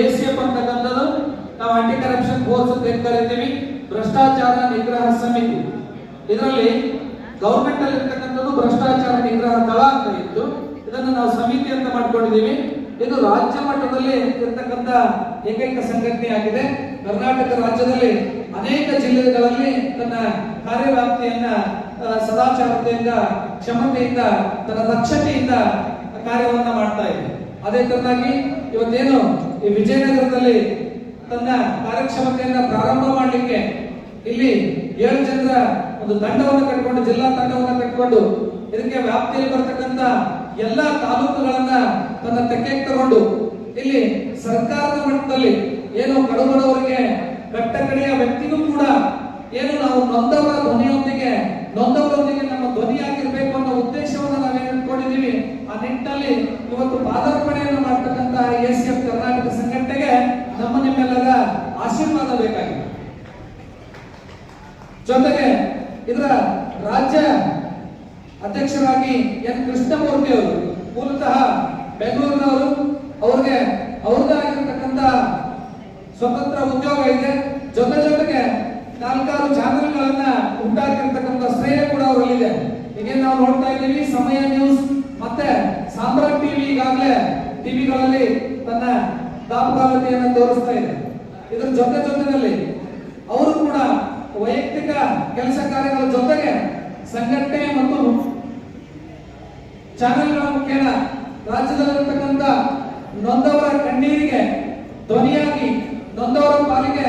ACF ಅಂತಕ್ಕಂಥದ್ದು ನಾವು aunty corruption force ಅಂತ ಏನ್ ಕರಿತೀವಿ, ಭ್ರಷ್ಟಾಚಾರ ನಿಗ್ರಹ ಸಮಿತಿ. ಇದರಲ್ಲಿ ಗವರ್ಮೆಂಟ್ ಅಲ್ಲಿ ಇರ್ತಕ್ಕಂಥದ್ದು ಭ್ರಷ್ಟಾಚಾರ ನಿಗ್ರಹ ದಳ ಅಂತ ಇತ್ತು, ಇದನ್ನು ನಾವು ಸಮಿತಿ ಅಂತ ಮಾಡ್ಕೊಂಡಿದ್ದೀವಿ. ಇದು ರಾಜ್ಯ ಮಟ್ಟದಲ್ಲಿ ಇರ್ತಕ್ಕಂಥ ಏಕೈಕ ಸಂಘಟನೆ ಆಗಿದೆ. ಕರ್ನಾಟಕ ರಾಜ್ಯದಲ್ಲಿ ಅನೇಕ ಜಿಲ್ಲೆಗಳಲ್ಲಿ ತನ್ನ ಕಾರ್ಯವ್ಯಾಪ್ತಿಯನ್ನ ಸದಾಚಾರತೆಯಿಂದ, ಕ್ಷಮತೆಯಿಂದ, ತನ್ನ ದಕ್ಷತೆಯಿಂದ ಕಾರ್ಯವನ್ನ ಮಾಡ್ತಾ ಇದೆ. ಅದೇ ತರನಾಗಿ ಇವತ್ತೇನು ಈ ವಿಜಯನಗರದಲ್ಲಿ ತನ್ನ ಕಾರ್ಯಕ್ಷಮತೆಯನ್ನ ಪ್ರಾರಂಭ ಮಾಡಲಿಕ್ಕೆ ಇಲ್ಲಿ 7 ಜನರ ಒಂದು ತಂಡವನ್ನು ಕಟ್ಟಿಕೊಂಡು, ಜಿಲ್ಲಾ ತಂಡವನ್ನು ಕಟ್ಟಿಕೊಂಡು ಇದಕ್ಕೆ ವ್ಯಾಪ್ತಿಯಲ್ಲಿ ಬರ್ತಕ್ಕಂಥ ಎಲ್ಲಾ ತಾಲೂಕುಗಳನ್ನ ತನ್ನ ತೆಕ್ಕೆಗೆ ತಗೊಂಡು ಇಲ್ಲಿ ಸರ್ಕಾರದ ಮಟ್ಟದಲ್ಲಿ ಏನು ಕಡುಬಡವರಿಗೆ ಕಟ್ಟಕಡೆಯ ವ್ಯಕ್ತಿಗೂ ಕೂಡ ಏನು ನಾವು ನೊಂದವರ ನೊಂದವರೊಂದಿಗೆ ನಮ್ಮ ಧ್ವನಿಯಾಗಿರ್ಬೇಕು ಅನ್ನೋ ಉದ್ದೇಶವನ್ನು ನಾವೇನು ಇಟ್ಕೊಂಡಿದ್ದೀವಿ. ಆ ನಿಟ್ಟಿನಲ್ಲಿ ಇವತ್ತು ಪಾದಾರ್ಪಣೆಯನ್ನು ಮಾಡ್ತಕ್ಕಂತಹ ಎಸಿಎಫ್ ಕರ್ನಾಟಕ ಸಂಘಟನೆಗೆ ನಿಮ್ಮೆಲ್ಲರ ಆಶೀರ್ವಾದ ಬೇಕಾಗಿದೆ. ಜೊತೆಗೆ ಇದರ ರಾಜ್ಯ ಅಧ್ಯಕ್ಷರಾಗಿ ಎನ್ ಕೃಷ್ಣಮೂರ್ತಿ ಅವರು ಮೂಲತಃ ಬೆಂಗಳೂರಿನವರು. ಅವ್ರದ್ದಾಗಿರ್ತಕ್ಕಂಥ ಸ್ವತಂತ್ರ ಉದ್ಯೋಗ ಇದೆ. ಜೊತೆಗೆ 4 ಚಾನೆಲ್ಗಳನ್ನ ಉಂಟಾಗಿರ್ತಕ್ಕಂಥ ಶ್ರೇಯ ಕೂಡ ಅವರಲ್ಲಿದೆ. ಈಗ ನಾವು ನೋಡ್ತಾ ಇದ್ದೀವಿ, ಸಮಯ ನ್ಯೂಸ್ ಮತ್ತೆ ಸಾಮ್ರಾಟ್ ಟಿವಿ ಈಗಾಗಲೇ ಟಿವಿಗಳಲ್ಲಿ ತನ್ನ ದಾಪುಗಾಲತೆಯನ್ನು ತೋರಿಸ್ತಾ ಇದೆ. ಇದರ ಜೊತೆನಲ್ಲಿ ಅವರು ಕೂಡ ವೈಯಕ್ತಿಕ ಕೆಲಸ ಕಾರ್ಯಗಳ ಜೊತೆಗೆ ಸಂಘಟನೆ ಮತ್ತು ಚಾನೆಲ್ಗಳ ಮುಖೇನ ರಾಜ್ಯದಲ್ಲಿರ್ತಕ್ಕಂಥ ನೊಂದವರ ಕಣ್ಣೀರಿಗೆ ಧ್ವನಿಯಾಗಿ, ನೊಂದವರ ಪಾಲಿಗೆ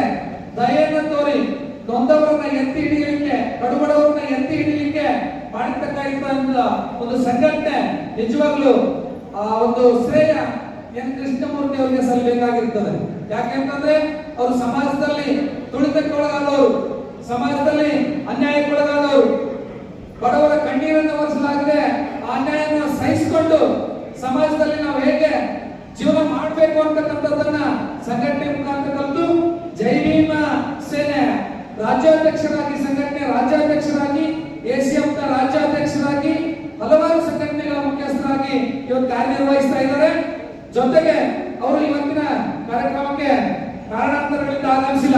ದಯೆಯನ್ನು ತೋರಿ, ನೊಂದವರನ್ನ ಎತ್ತಿ ಹಿಡಿಯಲಿಕ್ಕೆ, ಕಡುಬಡವರನ್ನ ಎತ್ತಿ ಹಿಡಿಯಲಿಕ್ಕೆ ಮಾಡಿರ್ತಕ್ಕಂಥ ಒಂದು ಸಂಘಟನೆ. ನಿಜವಾಗ್ಲೂ ಆ ಒಂದು ಶ್ರೇಯ ಎನ್ ಕೃಷ್ಣಮೂರ್ತಿ ಅವರಿಗೆ ಸಲ್ಲಬೇಕಾಗಿರ್ತದೆ. ಯಾಕೆಂತಂದ್ರೆ ಅವರು ಸಮಾಜದಲ್ಲಿ ತುಳಿತಕ್ಕೊಳಗಾದವರು, ಸಮಾಜದಲ್ಲಿ ಅನ್ಯಾಯಕ್ಕೊಳಗಾದವರು, ಬಡವರ ಕಣ್ಣೀರನ್ನು ಒರೆಸಲಾಗಿದೆ. ಆ ಅನ್ಯಾಯವನ್ನು ಸಹಿಸಿಕೊಂಡು ಸಮಾಜದಲ್ಲಿ ನಾವು ಹೇಗೆ ಜೀವನ ಮಾಡಬೇಕು ಅಂತಕ್ಕಂಥದ್ದನ್ನ ಸಂಘಟನೆ ಮುಖಾಂತರ ಕಲಿತು ಜೈ ಭೀಮ ಸೇನೆ ರಾಜ್ಯಾಧ್ಯಕ್ಷರಾಗಿ, ಸಂಘಟನೆ ರಾಜ್ಯಾಧ್ಯಕ್ಷರಾಗಿ, ಎಸಿಎಫ್ ರಾಜ್ಯಾಧ್ಯಕ್ಷರಾಗಿ, ಹಲವಾರು ಸಂಘಟನೆಗಳ ಮುಖ್ಯಸ್ಥರಾಗಿ ಇವತ್ತು ಕಾರ್ಯನಿರ್ವಹಿಸ್ತಾ ಇದ್ದಾರೆ. ಜೊತೆಗೆ ಅವರು ಇವತ್ತಿನ ಕಾರ್ಯಕ್ರಮಕ್ಕೆ ಕಾರಣಾಂತರಗಳಿಂದ ಆಗಮಿಸಿಲ್ಲ.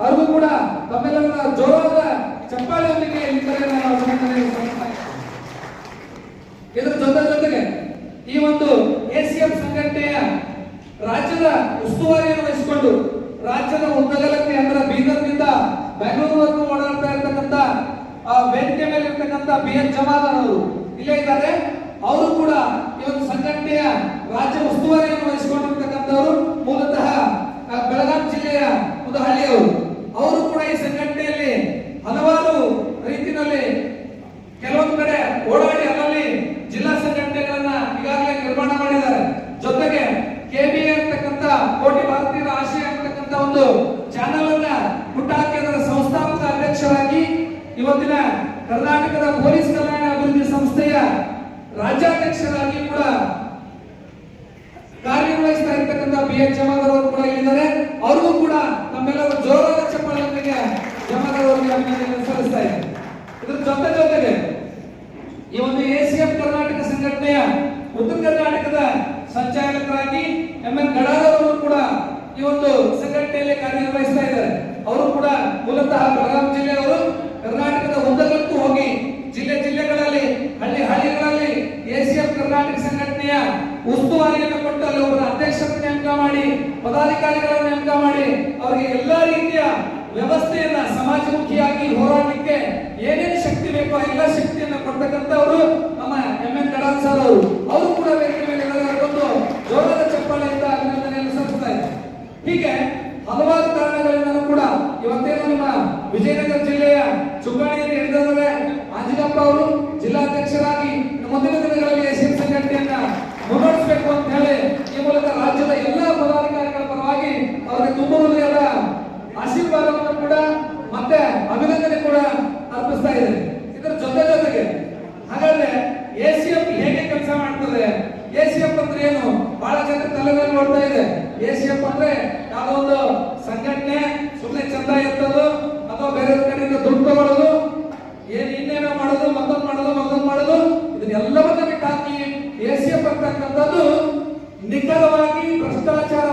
ಅವ್ರಿಗೂ ಕೂಡ ತಮ್ಮೆಲ್ಲರ ಜೋರಾದ ಚಪ್ಪಾಳೆಯೊಂದಿಗೆ ಇದರ ಜೊತೆಗೆ ಈ ಒಂದು ಎಸಿಎಫ್ ಸಂಘಟನೆಯ ರಾಜ್ಯದ ಉಸ್ತುವಾರಿಯನ್ನು ವಹಿಸಿಕೊಂಡು ರಾಜ್ಯದ ಉದ್ದಗಲಕ್ಕೆ ಅಂದ್ರೆ ಬೀದರ್ನಿಂದ ಬೆಂಗಳೂರಿನವರೆಗೂ ಓಡಾಡ್ತಾ ಇರ್ತಕ್ಕಂಥ ವೇದಿಕೆ ಮೇಲೆ ಇರ್ತಕ್ಕಂಥ BN ಜಮಾದಾರ್ ಅವರು ಇಲ್ಲೇ ಇದ್ದಾರೆ. ಅವರು ಕೂಡ ಈ ಒಂದು ಸಂಘಟನೆಯ ರಾಜ್ಯ ಉಸ್ತುವಾರಿಯನ್ನು ವಹಿಸಿಕೊಂಡಿರ್ತಕ್ಕಂಥವರು ಮೂಲತಃ ಬೆಳಗಾವಿ ಜಿಲ್ಲೆಯ ಮುದಹಳ್ಳಿಯವರು. ಅವರು ಕೂಡ ಈ ಸಂಘಟನೆಯಲ್ಲಿ ಹಲವಾರು ರೀತಿಯಲ್ಲಿ ಕೆಲವೊಂದು ಕಡೆ ಓಡಾಡಿ ಅಲ್ಲಲ್ಲಿ ಜಿಲ್ಲಾ ಸಂಘಟನೆಗಳನ್ನ ಈಗಾಗಲೇ ನಿರ್ಮಾಣ ಮಾಡಿದ್ದಾರೆ. ಜೊತೆಗೆ KBA ಅಂತಕ್ಕಂಥ ಕೋಟಿ ಭಾರತೀಯರ ಆಶಯ ಅಂತಕ್ಕಂಥ ಒಂದು ಚಾನೆಲ್ ಅನ್ನ ಹುಟ್ಟಾಕಿ ಅದರ ಸಂಸ್ಥಾಪಕ ಅಧ್ಯಕ್ಷರಾಗಿ ಇವತ್ತಿನ ಕರ್ನಾಟಕದ ಪೊಲೀಸ್ ಕಲ್ಯಾಣ ಅಭಿವೃದ್ಧಿ ಸಂಸ್ಥೆಯ ರಾಜ್ಯಾಧ್ಯಕ್ಷರಾಗಿ ಕೂಡ ಕಾರ್ಯನಿರ್ವಹಿಸ್ತಾ ಇರ್ತಕ್ಕಂಥ BN ಜಮಾದಾರ್ ಅವರು ಕೂಡ ಇಲ್ಲಿದ್ದಾರೆ. ಅವ್ರಿಗೂ ಕೂಡ ನಮ್ಮೆಲ್ಲರ ಜೋರಾದ ಚಪ್ಪಾಳೆಯೊಂದಿಗೆ ಜಮಾದಾರ್ ಅವರಿಗೆ ಅಭಿನಂದನೆ ಸಲ್ಲಿಸ್ತಾ ಇದೆ. ಇದರ ಜೊತೆಗೆ ಈ ಒಂದು ಎಸಿಎಫ್ ಕರ್ನಾಟಕ ಸಂಘಟನೆಯ ಉತ್ತರ ಕರ್ನಾಟಕದ ಸಂಚಾಲಕರಾಗಿ MN ಗಡಾದರ್ ಅವರು ಕೂಡ ಈ ಒಂದು ಸಂಘಟನೆಯಲ್ಲಿ ಕಾರ್ಯನಿರ್ವಹಿಸ್ತಾ ಇದ್ದಾರೆ. ಅವರು ಕೂಡ ಮೂಲತಃ ಬೆಳಗಾವಿ ಜಿಲ್ಲೆಯವರು. ಕರ್ನಾಟಕದ ಉದ್ದಗಲಕ್ಕೂ ಹೋಗಿ ಜಿಲ್ಲೆಗಳಲ್ಲಿ ಹಳ್ಳಿಗಳಲ್ಲಿ ಎಸಿಎಫ್ ಕರ್ನಾಟಕ ಸಂಘಟನೆಯ ಉಸ್ತುವಾರಿಯನ್ನು ಕೊಟ್ಟು ಅಲ್ಲಿ ಅವರ ಅಧ್ಯಕ್ಷರನ್ನು ನೇಮಕ ಮಾಡಿ, ಪದಾಧಿಕಾರಿಗಳನ್ನು ನೇಮಕ ಮಾಡಿ, ಅವರಿಗೆ ಎಲ್ಲಾ ರೀತಿಯ ವ್ಯವಸ್ಥೆಯನ್ನ ಸಮಾಜಮುಖಿಯಾಗಿ ಹೋರಾಟಕ್ಕೆ ಏನೇನು ಶಕ್ತಿ ಬೇಕೋ ಆ ಎಲ್ಲ ಶಕ್ತಿಯನ್ನು ಕೊಡ್ತಕ್ಕಂಥವರು ನಮ್ಮ MN ಗಡಾದರ್ ಸರ್ ಅವರು. ಅವರು ಕೂಡ ವೇದಿಕೆ ಮೇಲೆ ಬಂದು ಜೋರಾದ ಚಪ್ಪಾಳೆಯಿಂದ ಅಭಿನಂದನೆಯನ್ನು ಸಲ್ಲಿಸ್ತಾ ಇದ್ದಾರೆ. ಹೀಗೆ ಹಲವಾರು ಕಾರಣಗಳಿಂದ ಕೂಡ ಇವತ್ತೇನು ನಮ್ಮ ವಿಜಯನಗರ ಜಿಲ್ಲೆಯ ಚುಕ್ಕಾಣಿಯಲ್ಲಿ ಹಿಡಿದರೆ ಆಂಜನಪ್ಪ ಅವರು ಜಿಲ್ಲಾಧ್ಯಕ್ಷರಾಗಿ ಮುಂದಿನ ದಿನಗಳಲ್ಲಿ ಎಸಿಎಫ್ ಸಂಘಟನೆಯನ್ನ ಮುನ್ನಡೆಸಬೇಕು ಅಂತ ಹೇಳಿ ಈ ಮೂಲಕ ರಾಜ್ಯದ ಎಲ್ಲ ಪದಾಧಿಕಾರಿಗಳ ಪರವಾಗಿ ಅವರಿಗೆ ತುಂಬ ಹೃದಯದ ಆಶೀರ್ವಾದವನ್ನು ಕೂಡ ಮತ್ತೆ ಅಭಿನಂದನೆ ಕೂಡ ಅರ್ಪಿಸ್ತಾ ಇದೆ. ಇದರ ಜೊತೆಗೆ ಹಾಗಾದ್ರೆ ಎಸಿಎಫ್ ಹೇಗೆ ಕೆಲಸ ಮಾಡ್ತದೆ, ಎಸಿಎಫ್ ಅಂದ್ರೆ ಏನು, ಬಹಳ ಜನ ತಲೆಯಲ್ಲಿ ನೋಡ್ತಾ ಇದೆ. ಎಸಿಎಫ್ ಅಂದ್ರೆ ಯಾವುದೋ ಒಂದು ಸಂಘಟನೆ, ಸುಮ್ಮನೆ ಚಂದ ಇರ್ತದೋ ಅಥವಾ ಬೇರೆ ಕಡೆಯಿಂದ ದುಡ್ಡು ತಗೊಳ್ಳೋದು, ಇನ್ನೇನೋ ಮಾಡೋದು, ಮತ್ತೊಂದು ಮಾಡೋದು, ಇದನ್ನೆಲ್ಲವನ್ನ ಬಿಟ್ಟು ಹಾಕಿ ಎಸಿಎಫ್ ಅಂತಕ್ಕಂಥದ್ದು ನಿಖರವಾಗಿ ಭ್ರಷ್ಟಾಚಾರ